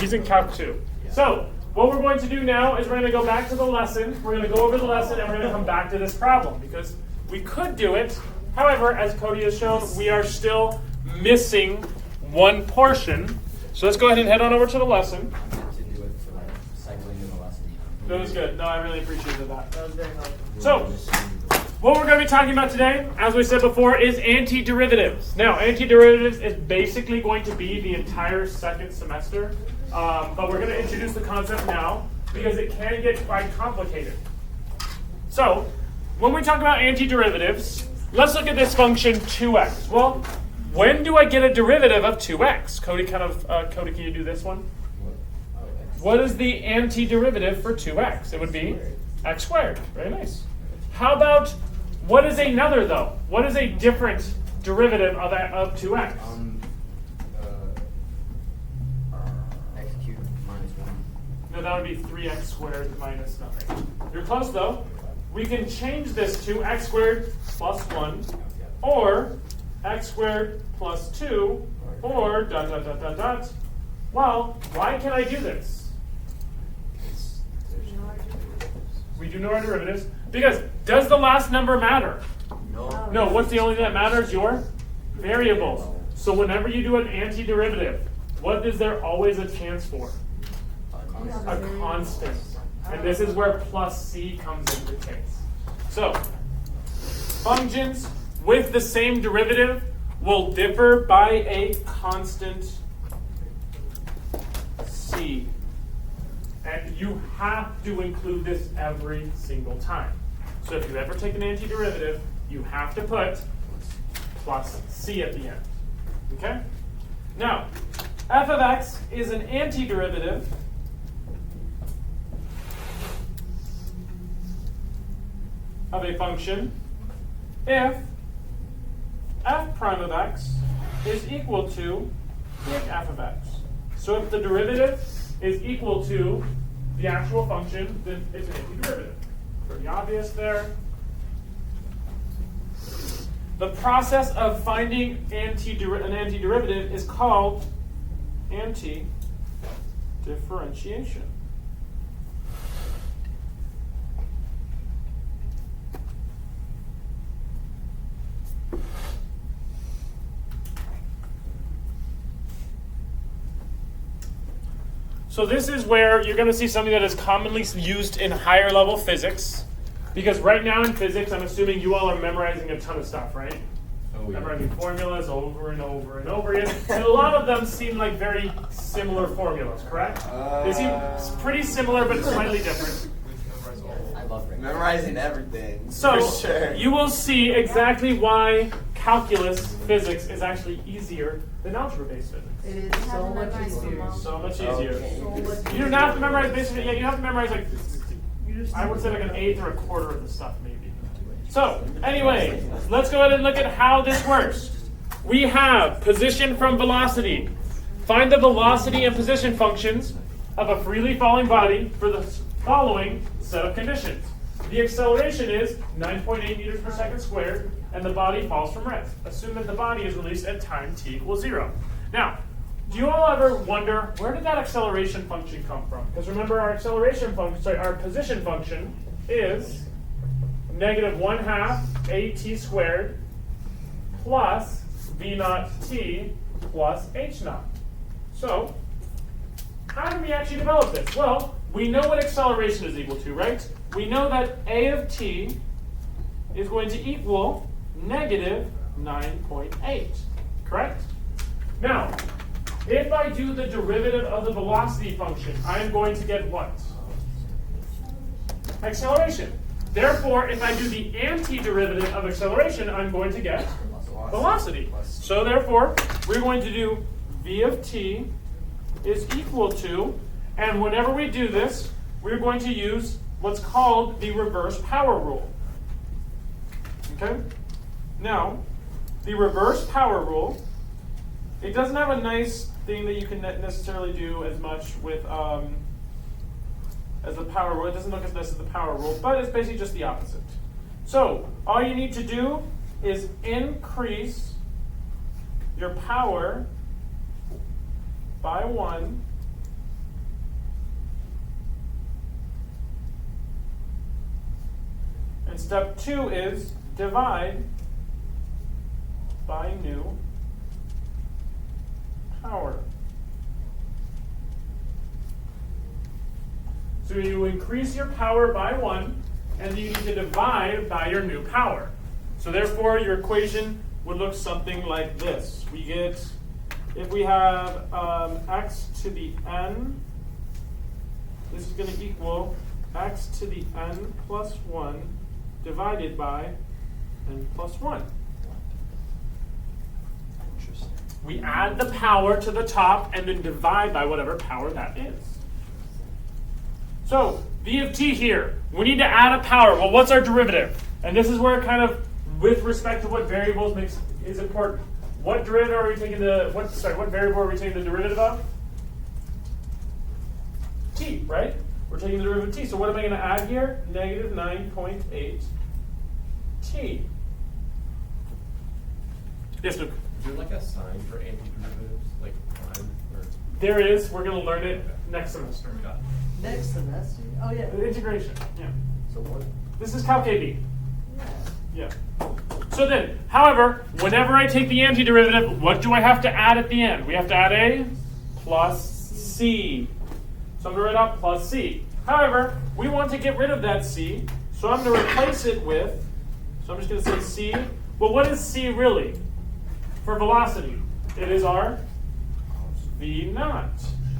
He's in Calc 2. So what we're going to do now is we're going to go back to the lesson. We're going to go over the lesson and we're going to come back to this problem because we could do it. However, as Cody has shown, we are still missing one portion. So let's go ahead and head on over to the lesson. That was good. No, I really appreciated that. That was very helpful. So, what we're going to be talking about today, as we said before, is antiderivatives. Now, antiderivatives is basically going to be the entire second semester, but we're going to introduce the concept now because it can get quite complicated. So, when we talk about antiderivatives, let's look at this function 2x. Well, when do I get a derivative of 2x? Cody, Cody, can you do this one? What is the antiderivative for 2x? It would be x squared. Very nice. How about, what is another though? What is a different derivative of 2x? X cubed minus 1. No, that would be 3x squared minus nothing. You're close though. We can change this to x squared plus 1, or x squared plus 2, or dot, dot, dot, dot, dot. Well, why can I do this? We do know our derivatives. Because does the last number matter? No. No, what's the only thing that matters? Your variables. So whenever you do an antiderivative, what is there always a chance for? A constant. And this is where plus c comes into case. So, functions with the same derivative will differ by a constant c. And you have to include this every single time. So if you ever take an antiderivative, you have to put plus c at the end. Okay? Now, f of x is an antiderivative of a function if f prime of x is equal to take f of x. So if the derivative is equal to the actual function, then it's an antiderivative. Pretty obvious there. The process of finding an antiderivative is called antidifferentiation. So this is where you're going to see something that is commonly used in higher level physics. Because right now in physics, I'm assuming you all are memorizing a ton of stuff, right? Oh, yeah. Memorizing formulas over and over and over again. And a lot of them seem like very similar formulas, correct? They seem pretty similar but slightly different. I love memorizing everything. So sure. You will see exactly why calculus physics is actually easier than algebra-based physics. It is so much easier. So much easier. Okay. You don't have to memorize basically, yeah, you have to memorize like, I would say like an eighth or a quarter of the stuff maybe. So, anyway, let's go ahead and look at how this works. We have position from velocity. Find the velocity and position functions of a freely falling body for the following set of conditions. The acceleration is 9.8 meters per second squared, and the body falls from rest. Assume that the body is released at time t equals 0. Now, do you all ever wonder, where did that acceleration function come from? Because remember, our our position function is negative 1/2 at squared plus v naught t plus h naught. So, how do we actually develop this? Well, we know what acceleration is equal to, right? We know that a of t is going to equal negative 9.8, correct? Now, if I do the derivative of the velocity function, I am going to get what? Acceleration. Therefore, if I do the antiderivative of acceleration, I'm going to get velocity. So therefore, we're going to do v of t is equal to, and whenever we do this, we're going to use what's called the reverse power rule. Okay? Now, the reverse power rule, it doesn't have a nice thing that you can necessarily do as much with as the power rule. It doesn't look as nice as the power rule, but it's basically just the opposite. So all you need to do is increase your power by 1 And step 2 is divide by new power. So you increase your power by 1, and you need to divide by your new power. So therefore, your equation would look something like this. We get, if we have x to the n, this is going to equal x to the n plus 1 divided by n plus 1. Interesting. We add the power to the top and then divide by whatever power that is. So, v of t here, we need to add a power. Well, what's our derivative? And this is where kind of, with respect to what variables is important. What derivative are we taking what variable are we taking the derivative of? T, right? We're taking the derivative of t. So what am I going to add here? Negative 9.8 t. Yes, Luke? Is there like a sign for antiderivatives, like prime? Or? There is. We're going to learn it next semester. Got it. Next semester? Oh, yeah. The integration, yeah. So what? This is Calc AB. Yeah. Yeah. So then, however, whenever I take the antiderivative, what do I have to add at the end? We have to add a plus c. So I'm going to write out plus c. However, we want to get rid of that c, so I'm going to replace it with, so I'm just going to say c. Well, what is c really? For velocity, it is our v naught.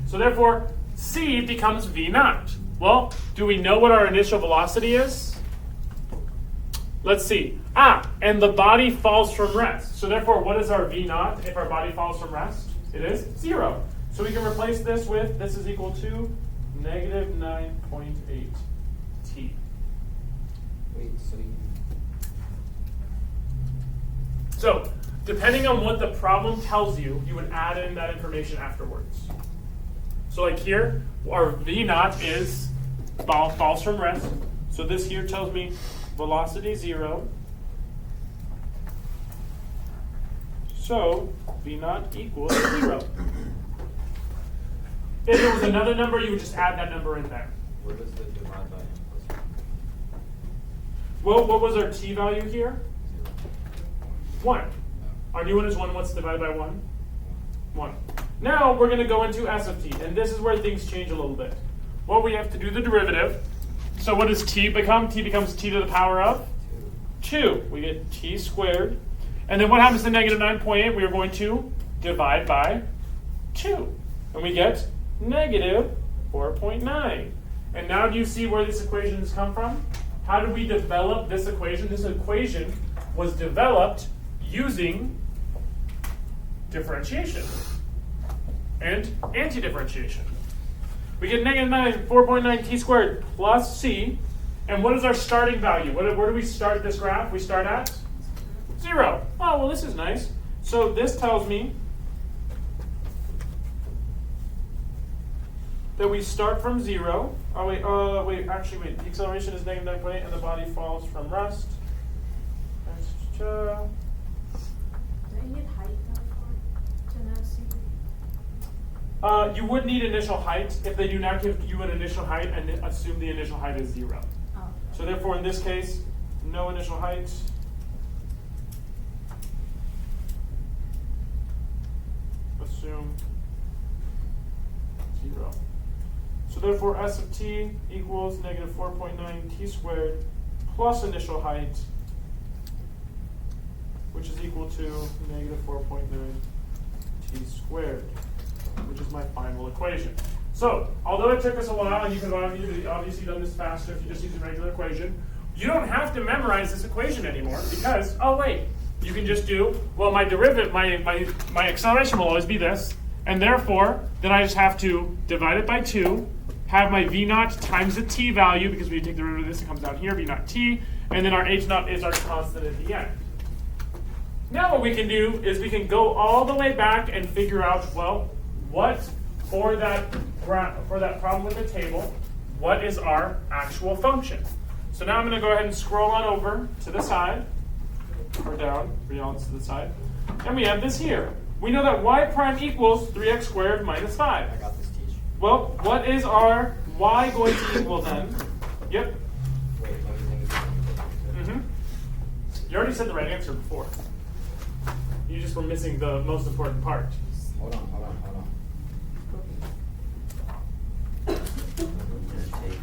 So therefore, c becomes v naught. Well, do we know what our initial velocity is? Let's see. And the body falls from rest. So therefore, what is our v naught if our body falls from rest? It is 0. So we can replace this with, this is equal to negative 9.8 t. Wait, so you... So, depending on what the problem tells you, you would add in that information afterwards. So like here, our v naught is falls from rest. So this here tells me velocity 0. So v naught equals 0. If there was another number, you would just add that number in there. What is the divide by n plus 1? Well, what was our t value here? 1. Our new one is 1. What's divided by 1? 1. Now we're going to go into s of t, and this is where things change a little bit. Well, we have to do the derivative. So what does t become? T becomes t to the power of 2. We get t squared. And then what happens to negative 9.8? We are going to divide by 2. And we get negative 4.9. And now do you see where this equation has come from? How did we develop this equation? This equation was developed using differentiation and anti-differentiation. We get negative 4.9 t squared plus c. And what is our starting value? Where do we start this graph? We start at 0. Oh, well, this is nice. So this tells me that we start from 0. Oh, wait, actually, wait. The acceleration is negative 9.8 and the body falls from rest. Do you need height to know C? You would need initial height. If they do not give you an initial height and assume the initial height is 0. Oh. So therefore, in this case, no initial height. Assume 0. So therefore, s of t equals negative 4.9 t squared plus initial height, which is equal to negative 4.9 t squared, which is my final equation. So, although it took us a while, and you could have obviously done this faster if you just use a regular equation, you don't have to memorize this equation anymore because, oh wait, you can just do, well, my derivative, my acceleration will always be this, and therefore, then I just have to divide it by 2, have my v naught times the t value, because when you take the derivative of this, it comes down here, v naught t, and then our h naught is our constant at the end. Now what we can do is we can go all the way back and figure out, well, what, for that problem with the table, what is our actual function? So now I'm going to go ahead and scroll on over to the side, or down, rebalance to the side, and we have this here. We know that y prime equals 3x squared minus 5. I got this, teach. Well, what is our y going to equal then? Yep. Wait, let me think. You already said the right answer before. You just were missing the most important part. Hold on. I'm gonna take.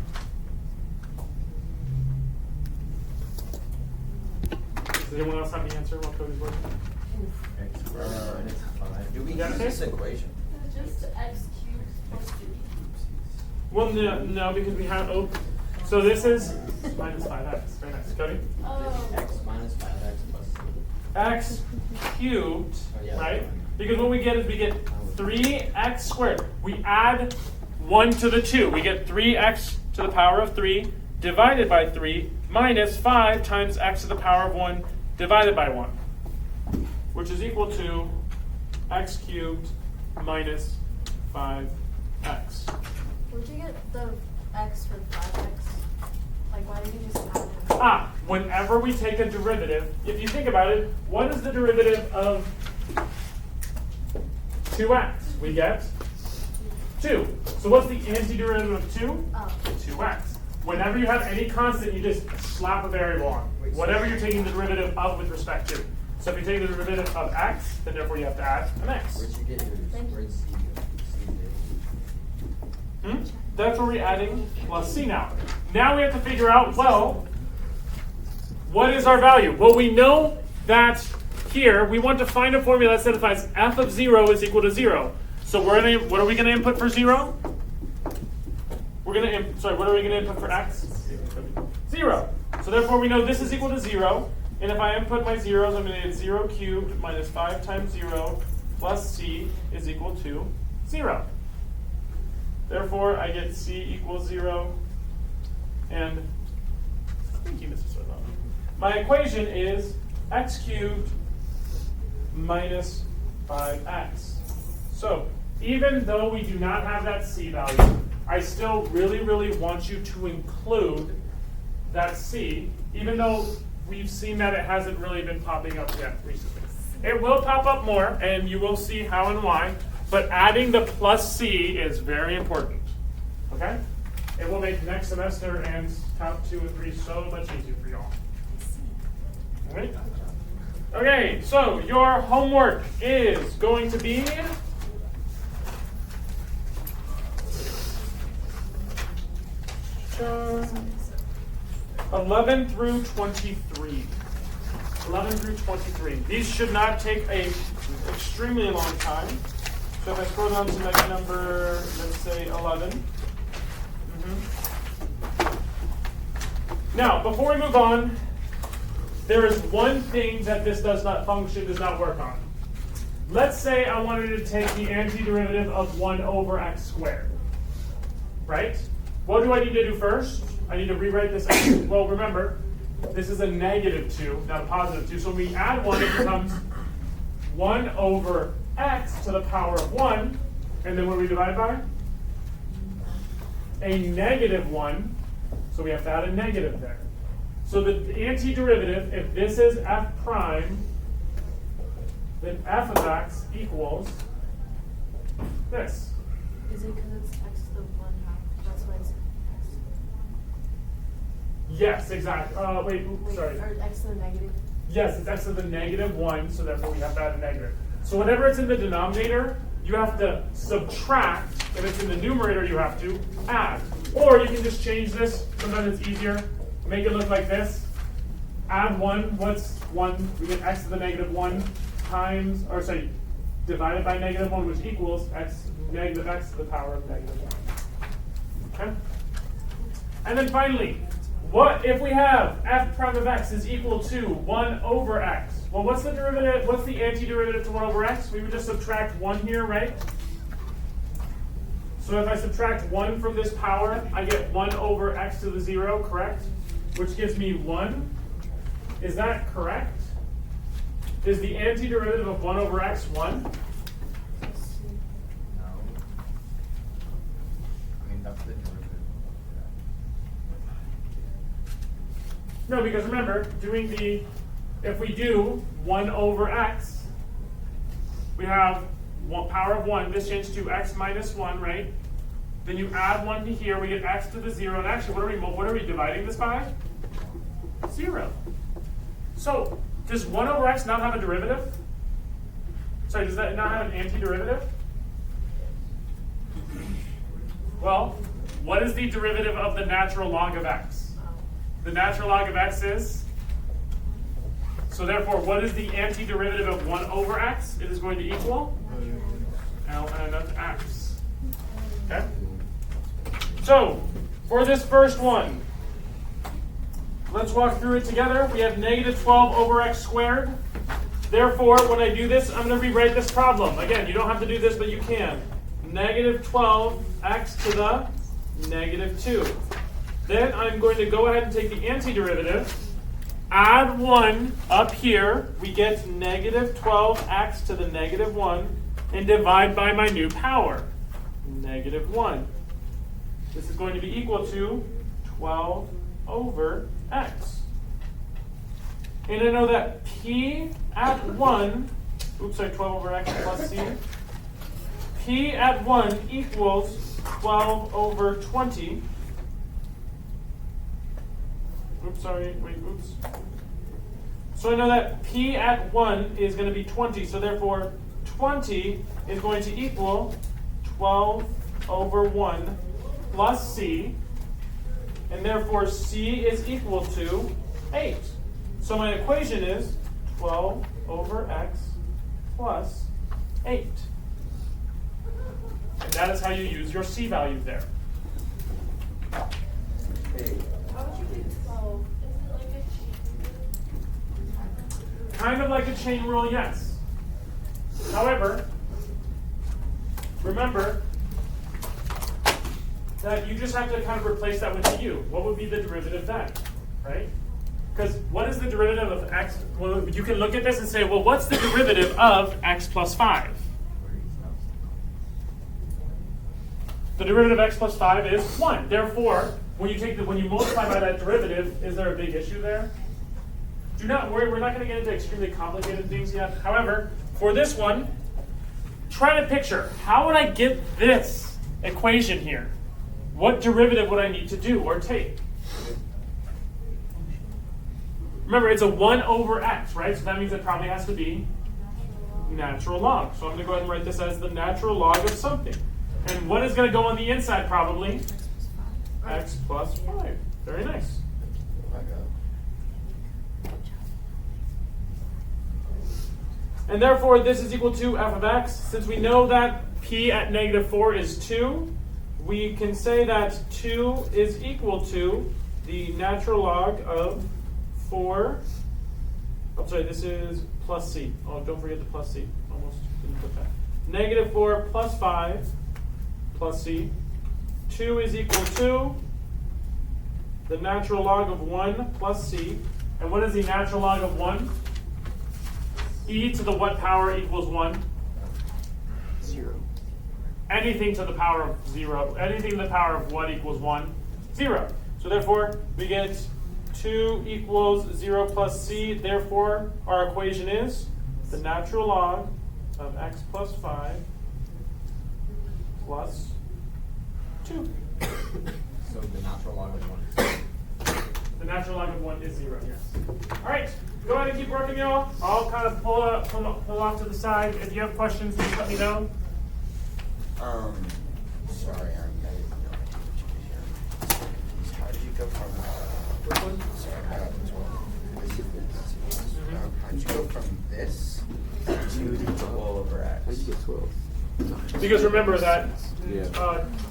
Does anyone else have the answer while Cody's working? X minus 5. Do we Yeah, use okay. this equation? Just x cubed plus 3. Well, no, because we have, so this is minus 5x. Very nice. Cody? Oh. X minus 5x plus 3. X cubed, Oh, yeah. right? Because what we get is we get 3x squared. We add 1 to the 2. We get 3x to the power of 3 divided by 3 minus 5 times x to the power of 1 divided by 1, which is equal to x cubed minus 5x. Where'd you get the x for 5x? Like, why did you just add it? Whenever we take a derivative, if you think about it, what is the derivative of 2x? We get 2. So what's the antiderivative of 2? Oh. 2x. Whenever you have any constant, you just slap a variable on. Whatever you're taking the derivative of with respect to. So if you take the derivative of x, then therefore you have to add an x. Where'd you get yours? Thank you. Where'd C go? That's where we're adding plus c now. Now we have to figure out, well, what is our value? Well, we know that here we want to find a formula that satisfies f of 0 is equal to 0. So what are we going to input for 0? What are we going to input for x? 0. So therefore we know this is equal to 0. And if I input my zeros, I'm going to get 0 cubed minus 5 times 0 plus c is equal to 0. Therefore, I get c equals 0. And thank you, Mrs. Swedlow. My equation is x cubed minus 5x. So even though we do not have that c value, I still really want you to include that c, even though we've seen that it hasn't really been popping up yet recently. It will pop up more, and you will see how and why, but adding the plus c is very important, okay? It will make next semester and Calc 2 and 3 so much easier for y'all. All right? Okay, so your homework is going to be 11 through 23. 11 through 23. These should not take a extremely long time. So if I scroll down to next number, let's say 11. Now, before we move on, there is one thing that this does not work on. Let's say I wanted to take the antiderivative of 1 over x squared. Right? What do I need to do first? I need to rewrite this. Well, remember, this is a negative 2, not a positive 2. So when we add 1, it becomes 1 over x to the power of 1. And then what do we divide by? A negative 1. So we have to add a negative there. So the antiderivative, if this is f prime, then f of x equals this. Is it because it's x to the 1 half? That's why it's x to the 1. Yes, exactly. Wait, sorry. Or x to the negative. Yes, it's x to the negative 1, so therefore we have to add a negative. So whenever it's in the denominator, you have to subtract. If it's in the numerator, you have to add. Or you can just change this. Sometimes it's easier. Make it look like this. Add 1. What's 1? We get x to the negative 1 times, or sorry, divided by negative 1, which equals negative x to the power of negative 1. Okay? And then finally, what if we have f prime of x is equal to 1 over x? Well, what's the derivative? What's the antiderivative to 1 over x? We would just subtract 1 here, right? So if I subtract 1 from this power, I get 1 over x to the 0, correct? Which gives me 1. Is that correct? Is the antiderivative of 1 over x 1? No. I mean, that's the derivative. No, because remember, if we do 1 over x, we have power of 1. This changes to x minus 1, right? Then you add 1 to here, we get x to the 0. And actually, what are we dividing this by? 0. So, does 1 over x not have a derivative? Sorry, does that not have an antiderivative? Well, what is the derivative of the natural log of x? The natural log of x is? So therefore, what is the antiderivative of 1 over x? It is going to equal ln of x. Okay? So, for this first one, let's walk through it together. We have negative 12 over x squared. Therefore, when I do this, I'm going to rewrite this problem. Again, you don't have to do this, but you can. Negative 12x to the negative 2. Then I'm going to go ahead and take the antiderivative, add 1 up here. We get negative 12x to the negative 1, and divide by my new power, negative 1. This is going to be equal to 12 over x. And I know that p at 1, 12 over x plus c, p at 1 equals 12 over 20. So I know that p at 1 is going to be 20, so therefore 20 is going to equal 12 over 1 plus c, and therefore c is equal to 8. So my equation is 12 over x plus 8. And that is how you use your c value there. How would you do 12? Isn't it like a chain? Kind of like a chain rule, yes. However, remember that you just have to kind of replace that with the u. What would be the derivative then, right? Because what is the derivative of x? Well, you can look at this and say, well, what's the derivative of x plus 5? The derivative of x plus 5 is 1. Therefore, when you multiply by that derivative, is there a big issue there? Do not worry, we're not going to get into extremely complicated things yet. However, for this one, try to picture, how would I get this equation here? What derivative would I need to do or take? Remember, it's a 1 over x, right? So that means it probably has to be natural log. So I'm going to go ahead and write this as the natural log of something. And what is going to go on the inside probably? X plus 5. Very nice. And therefore, this is equal to f of x. Since we know that p at negative 4 is 2, we can say that 2 is equal to the natural log of 4. I'm sorry, this is plus c. Oh, don't forget the plus c. Almost didn't put that. Negative 4 plus 5 plus c. 2 is equal to the natural log of 1 plus c. And what is the natural log of 1? E to the what power equals 1? 0. Anything to the power of 0. Anything to the power of what equals 1? 0. So therefore, we get 2 equals 0 plus c. Therefore, our equation is the natural log of x plus 5 plus 2. So the natural log of 1 is 0. The natural log of 1 is 0, yes. All right, go ahead and keep working, y'all. I'll kind of pull off to the side. If you have questions, please let me know. Sorry, I didn't know what you did here. How did you go from, sorry, I got this one. How did you go from this to 12 over x? How did you get 12? Because remember that Yeah.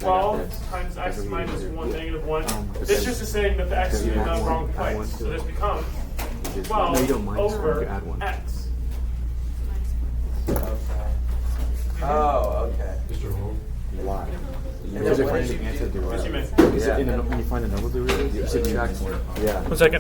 12 times x minus 1 negative 1. but This then- just is saying that the x is then in you the add wrong one, add one place. to So it. this becomes Which is- 12 no, you don't minus one, over you add one. x. Okay. Oh, okay. Mr. Holm? Why? And There's then a what did funny you answer do? to What you it. meant? When you find a number derivative, you subtract one. Yeah. 1 second.